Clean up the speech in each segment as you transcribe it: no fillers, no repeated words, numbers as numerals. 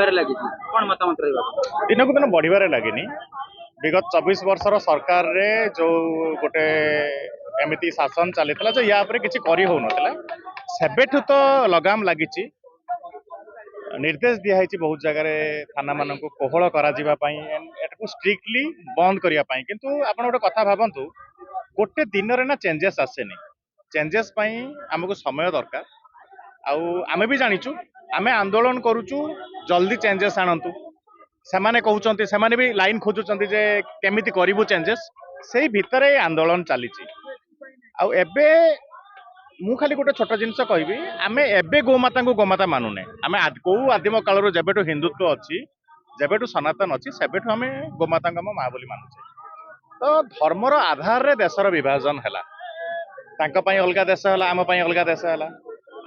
कौन मतामत रहा दिन को दिन बढ़वे लगे विगत 24 वर्षर सरकार रे जो गोटे एमती शासन चली जो या किसी करी हो सेबेठु तो लगाम लगी निर्देश दिखाई बहुत जगह थाना मान कोहल कर स्ट्रिक्टली बंद करने किंतु आप गोटे कथा भावतु गोटे दिन ना चेंजेस आसेनी चेंजेस आमको समय दरकार आमे भी जानिचु आमे आंदोलन करुचु जल्दी चेंजेस आणंतु सेमाने कहउचंती सेमाने भी लाइन खोजुचंती जे केमिति करिवु चेंजेस सेही भितरे आंदोलन चलीची आउ एबे मु खाली गोटे छोट जिनस कहबी आमे एबे गोमाता को गोमाता मानुने आमे को आदिम कालर जेबेठु हिंदुत्व अच्छी जेबेठु सनातन अच्छी सेबेठु आमे गोमाता को माँ बोली मानुचे तो धर्मर आधार रे देशर विभाजन हैला तांका पई अलगा देश हैला आम पई अलगा देश हैला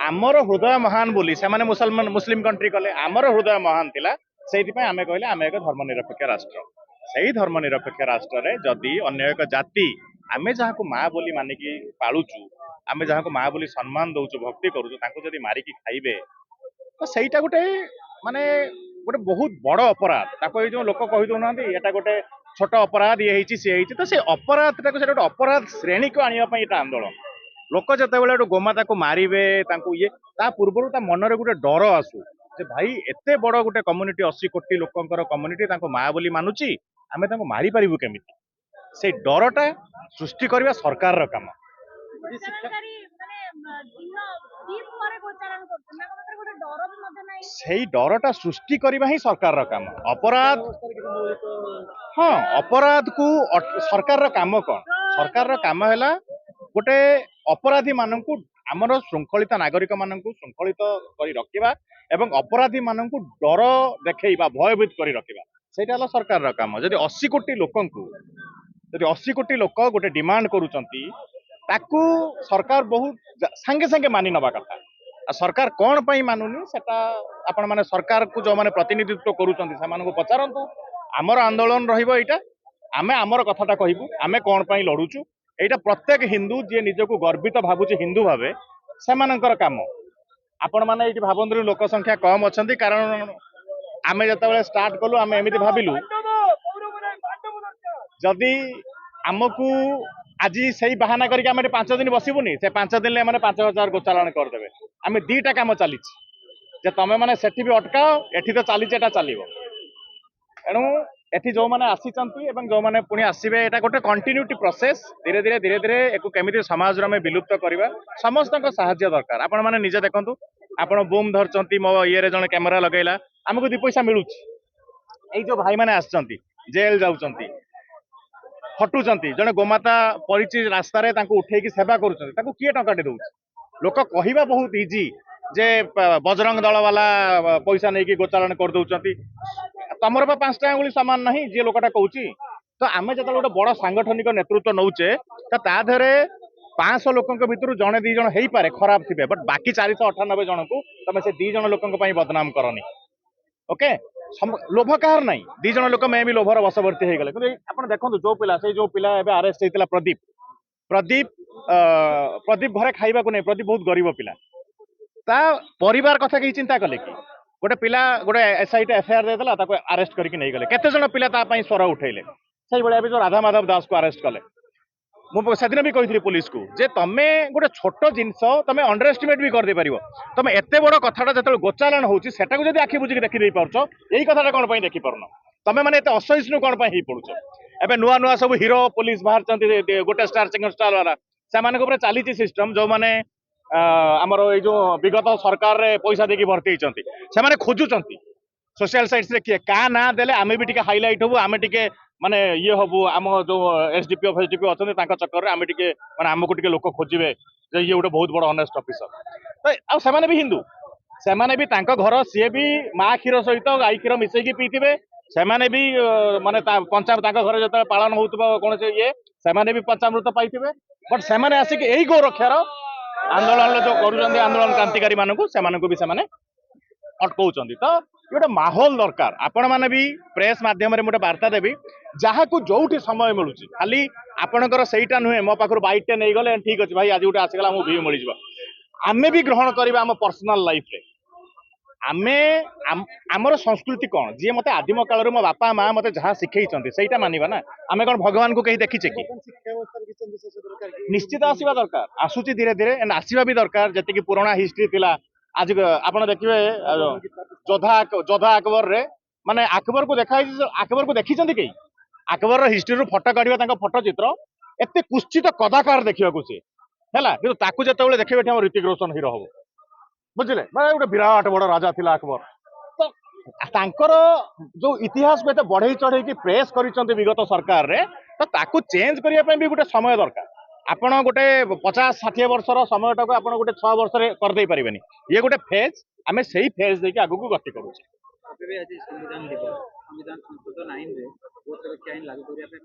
आमर हृदय महान बोली से मुसलमान मुस्लिम कंट्री कले आमर हृदय महान थिला सेइथिपई आमे कहले आमे एक धर्मनिरपेक्ष राष्ट्र सेही धर्मनिरपेक्ष राष्ट्र रे जदि अन्य एक जाति आमे जहाको माँ बोली मानिकी पालुचु आमे जहाको माँ बोली सम्मान दउचु भक्ति करूचु तांको जदि मारिकी खाइबे तो सेईटा गोटे माने गोटे बहुत बड़ अपराध ताको जो लोक कहि दउनांती एटा गोटे छोट अपराध ये हेची से हेची तो से अपराध ताको से गोटे अपराध श्रेणी को आनिया पई एटा आंदोलन लोक जिते गोमाता को मारे ये पूर्व मनरे गोटे डर आसू जे भाई एते बड़ गोटे कम्युनिटी 80 कोटी लोकंकर कम्युनिटी माँ बोली मानुची आमे तांको मारी पारिबु केमिति से डरटा सृष्टि करबा सरकार रो काम से डरटा सृष्टि करबा ही सरकार रो काम अपराध हाँ अपराध को सरकार रो काम कौन सरकार रो काम हैला गोटे अपराधी मानकु आमर श्रृंखलित नागरिक मानकु श्रृंखलित करी रखिबा एवं अपराधी मानकु डर देखैबा भयभीत करी रखिबा सेटा हला सरकार रा काम जदि 80 कोटी लोकंकु जदि 80 कोटी लोक गोटे डिमांड करूचंती ताकू सरकार बहुत संगे संगे मानि नबा कथा आ सरकार कोन पई मानुनी सेटा आपण माने सरकार को जो माने प्रतिनिधित्व करूचंती से मानको पचारंतु आमर आंदोलन रहिबो एटा आमे आमर कथाटा कहिबु आमे कोन पई लढुचु एटा प्रत्येक हिंदू जे निजको गर्वित भावुचे हिंदू भावे सेमानंकर काम आपण माने एटी भाबंदरी लोक संख्या कम अछंती कारण आमे जतबेले स्टार्ट कलु आमे एमिति भाबिलु जदि आमकू आज सही बहाना करके आमे 5 दिन बसिबुनी से 5 दिन ले माने 5000 गोचालान कर देबे आमे दीटा काम चली जे तमे माने सेठी भी अटकाओ एठी तो चली एटा चलिबो एणु एठी जो माने आसीचंती एवं जो माने पुणी आसीबे एटा गोटे कंटिन्यूटी प्रोसेस धीरे धीरे एको केमिति समाज रे विलुप्त करबा समस्त को सहायता दरकार आपण माने निजे देखंतु आपण बूम धरचंती मो ये रे जने कैमरा लगैला हमको 2 पैसा मिलुची एई जो भाई माने आछचंती जेल जाउचंती हटुचंती जने गोमाता परिचि रास्ता रे तांको उठेकी सेवा करूचंती ताको किए टंकाटे दउची लोक कहिबा बहुत इजी जे बजरंग दल वाला पैसा नेकी गोचालन कर दउचंती तमर बा 5टा अंगुली समान नहीं जे लोकटा कहूची तो आमे जतल गोटे बड़ सांगठनिक नेतृत्व नौचे तो ता धरे 500 लोकंक भितर जणे 2 जण हेई पारे खराब थिबे बट बाकी 498 जण को तमे से 2 जण लोकंक पई बदनाम करनी ओके लोभ कहार नहीं 2 जण लोक मे भी लोभर वशवर्ती हे गले कि आपण देखंतु जो पिला एबे अरेस्ट हेतिला प्रदीप प्रदीप प्रदीप घरे खाइबा को नहीं प्रदीप बहुत गरीब पिला ता परिवार कथा की चिंता कले कि गोटे पिला गोटे एसआईट एफआईआर देदेला ताको अरेस्ट करके नहीं गले केते जण पिला ता पई स्वर उठैले सही बळे जो राधा माधव दास को अरेस्ट कले मु सेदिन भी कहिथि पुलिस को जे तमे गोटे छोट जिंस तमे अंडर एस्टिमेट भी कर दे परिबो तमे एते बड़ कथाटा जतल गोचालन होउची सेटा को जदी आखि बुझी देखि देई परछो एई कथाटा कोन पई देखि परनो तमे माने एते असहिष्णु कोन पई हेई पडुछो एबे नुआ नुआ सब हीरो पुलिस बाहर चंती गोटे स्टार सिंगर स्टार वाला से माने को ऊपर चालीची सिस्टम जो माने आमर ये जो विगत सरकार रे पैसा देकी भर्ती होती से खोजुंट सोशल साइट्स रे किए का ना देले आमे भी टिके हाइलाइट हबु आमे टिके माने ये हबु आम जो एसडीपी फेसडीपी अछंती तांका चक्कर रे आमे टिके माने हमको टिके लोक खोजिबे जे ये गोटे बहुत बड़ ऑनेस्ट ऑफिसर तो आ सेमाने भी हिंदू सेमाने भी तांका घर सी भी माँ क्षीर सहित गाई क्षीर मिसेकी पीथिबे सेमाने भी माने पंचामृत तांका घर जते पालन होउतबा कोन से ये सेमाने भी पंचामृत पाइथिबे बट सेमाने आसिक एई गो रक्षार आंदोलन जो करूँ आंदोलन क्रांतिकारी मानक से भी से अटकाउंट तो गोटे माहौल दरकार आपण मैंने भी प्रेस मध्यम गोटे वार्ता देवी जहाँ को जो समय मिलूँ खाली आपणकर सहीटा नुहे मो पाखर बैटे नहीं गले ठीक अच्छे भाई आज गोटे आसगला भ्यू मिल आमे भी ग्रहण करवा आम पर्सनाल लाइफ रे आमे आमर संस्कृति कौन जी मते आदिम काल मो बापा माँ मते जहाँ शिखई सहीटा मानिबा ना आमे कौन भगवान को कहीं देखीचे कि निश्चित आसवा दरकार आसुची धीरे धीरे एंड आसवा भी दरकार जति पुराना हिस्ट्री थिला आज आपण देखिए जोधा जोधा अकबर रे माने अकबर को देखा अकबर को देखी कई अकबर हिस्ट्री रू फटो काढ़ा फटो चित्र एते कुश्चित कदाकार देखा सी है कि जिते देखिए हम ऋतिक रोशन हिरो हम बुझे गोटे विराट बड़ राजा थिला अकबर तो तांकर जो इतिहास को एते बढ़ई चढ़ई प्रेस कर विगत सरकार रे तो ताकू चेंज करने भी गोटे समय दरकार आपण गोटे 50-60 वर्षर समयटा को आप गोटे 6 वर्ष करदे पारे ये गोटे फेज आम से फेज देखिए आगू गति करुचे ଏବେ ବି ଆଜି ସମ୍ବିଧାନ ଦିବସ ସମ୍ବିଧାନ ସଂଶୋଧନ ଆଇନରେ ବହୁତ ସୁରକ୍ଷା ଆଇନ ଲାଗୁ କରିବା ପାଇଁ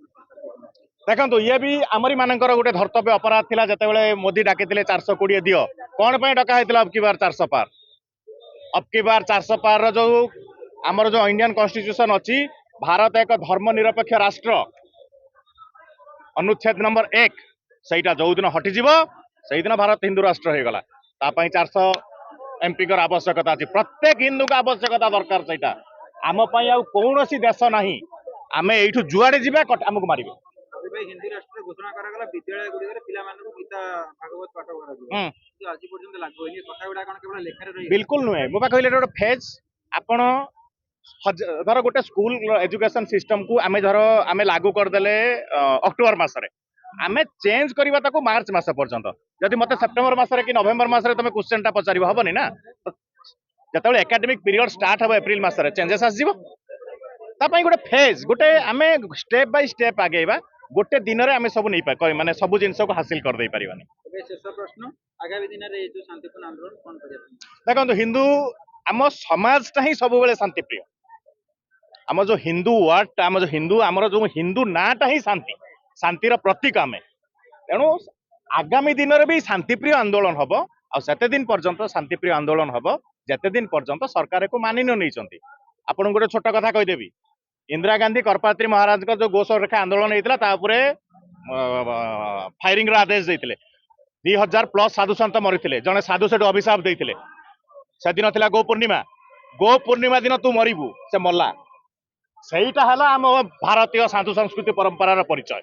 देखो ये भी आमरी मानकर गोटे धर्तव्य अपराध थिला जेतेबेले मोदी डाकिथिले 420 दियो कौन पे डका हेतिला अब की बार 400 पार अब की बार 400 पार रो जो आमर जो इंडियन कॉन्स्टिट्यूशन अच्छी भारत एक धर्मनिरपेक्ष राष्ट्र अनुच्छेद नंबर 1 सहीटा जो दिन हटिଯିव से दिन भारत हिंदू राष्ट्र हो गला 400 एमपी कर आवश्यकता अच्छी प्रत्येक हिंदू का आवश्यकता दरकार सहीटा आम कौन देश नहीं आम यू जुआड़े जा आमको मारे ଏବେ ହିନ୍ଦୀ ରାଷ୍ଟ୍ର ଘୋଷଣା କରାଗଲା ବିଦ୍ୟାଳୟ ଗୁଡିକରେ ପିଲାମାନଙ୍କୁ ଗୀତା ଭାଗବତ ପାଠ କରାଯିବ କିନ୍ତୁ ଆଜି ପର୍ଯ୍ୟନ୍ତ ଲାଗୁ ହୋଇନି କଥା ଗୁଡା କଣ କେବଳ ଲେଖାରେ ରହି बिल्कुल नुहे मो कहले गोटे फेज आपण धर गोटे स्कूल एजुकेशन सिस्टम को आमे धर आमे लागू करदेले अक्टोबर मासरे आमे चेंज करबा ताको मार्च मास पर्यंत जदि मते सेप्टेम्बर मासरे कि नवेम्बर मासरे तमे क्वेश्चन टा पचारिबो हबनी ना जतबे एकेडमिक पीरियड स्टार्ट हबो एप्रिल मासरे चेंजेस आसीबो ता पई गोटे फेज गोटे आमे स्टेप बाय स्टेप आगेबा गोटे दिन में आम सब नहीं पाए माने सब जिनस को हासिल कर दे पारिबानी शेष प्रश्न आगामी दिन में जो शांतिपूर्ण आंदोलन कौन देखो हिंदू आम समाजटा ही सब बेले शांति प्रिय आम जो हिंदू वर्ड आम जो हिंदू नाटा ही शांति शांतिर प्रतीक आम तेणु आगामी दिन में भी शांतिप्रिय आंदोलन हम आते दिन पर्यंत शांतिप्रिय आंदोलन हम जिते दिन पर्यंत सरकार को मानि नहीं आपन गोटे छोट कथा कहीदेवी इंदिरा गांधी कर्पात्री महाराज जो गो सुरक्षा आंदोलन होता फायरिंग आदेश देते 2000+ साधु सन्त मरी जड़े साधु से अभिशाप देते से दिन थी गो पूर्णिमा दिन तू मरबू से मल्ला सहीटा है आम भारतीय साधु संस्कृति परंपरार परिचय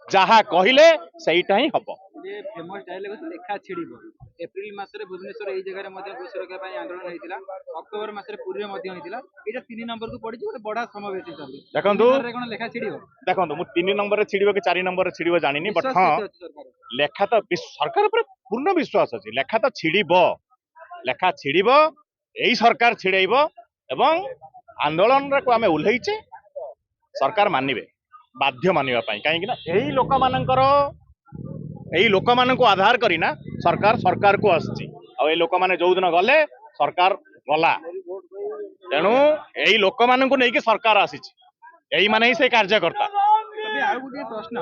जहाँ कहले सहीटा ही हम फेमस डायलॉग लेखा छिड़ब एप्रिल मासरे भुवनेश्वर एई जगह रे गो सुरक्षा ପାଇଁ आंदोलन होइतिला अक्टोबर मासरे पूर्व मध्ये होइतिला एटा 3 नंबर को पड़ी गोटे बड़ा समावेश हिसाब देखंतु कोन लेखा छिड़ब देखंतु मु 3 नंबर रे छिड़िबो कि 4 नंबर रे छिड़िबो जानिनी बट हां लेखा तो सरकार पर पूर्ण विश्वास अछि लेखा तो छिड़िबो एई सरकार छिड़ैबो एवं आंदोलन रे को आमे उल्हेइचे सरकार मानिबे बाध्य मानिबा पई काहे कि ना एई लोक मानक आधार करिना सरकार को आसी आ लोक माने जो दिन गले सरकार गला तेणु यही लोक मान नहीं सरकार आसी माने ही से कार्यकर्ता प्रश्न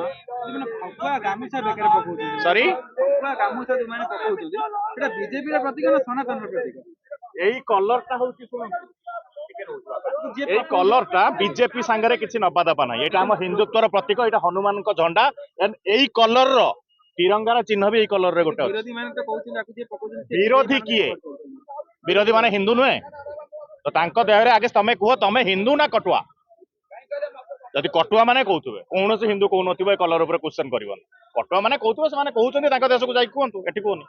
फगुआ गामुछा बेकर पकाउछन सॉरी फगुआ गामुछा जो माने पकाउछन एटा बीजेपी रा प्रतीक ना सनातन रा प्रतीक एई कलर टा होची सुन এই কলরটা বিজেপি সাংরে কিছু নবা দবা না এটা আমার হিন্দুত্বর প্রতীক এটা হনুমান झंडा এই কলর तिरंगार चिन्ह भी कलर रे गोटे विरोधी किए विरोधी माने हिंदू नुहे तो तांको देहरे आगे तमे कह तमे हिंदू ना कटुआ जदि कटुआ माने कहउथबे कौन से हिंदू कहू नथिबे कलर ऊपर क्वेश्चन करबन कटुआ माने कहउथबे से माने कहउचंदी तांको देश को जाई कहंतु एठी कोनी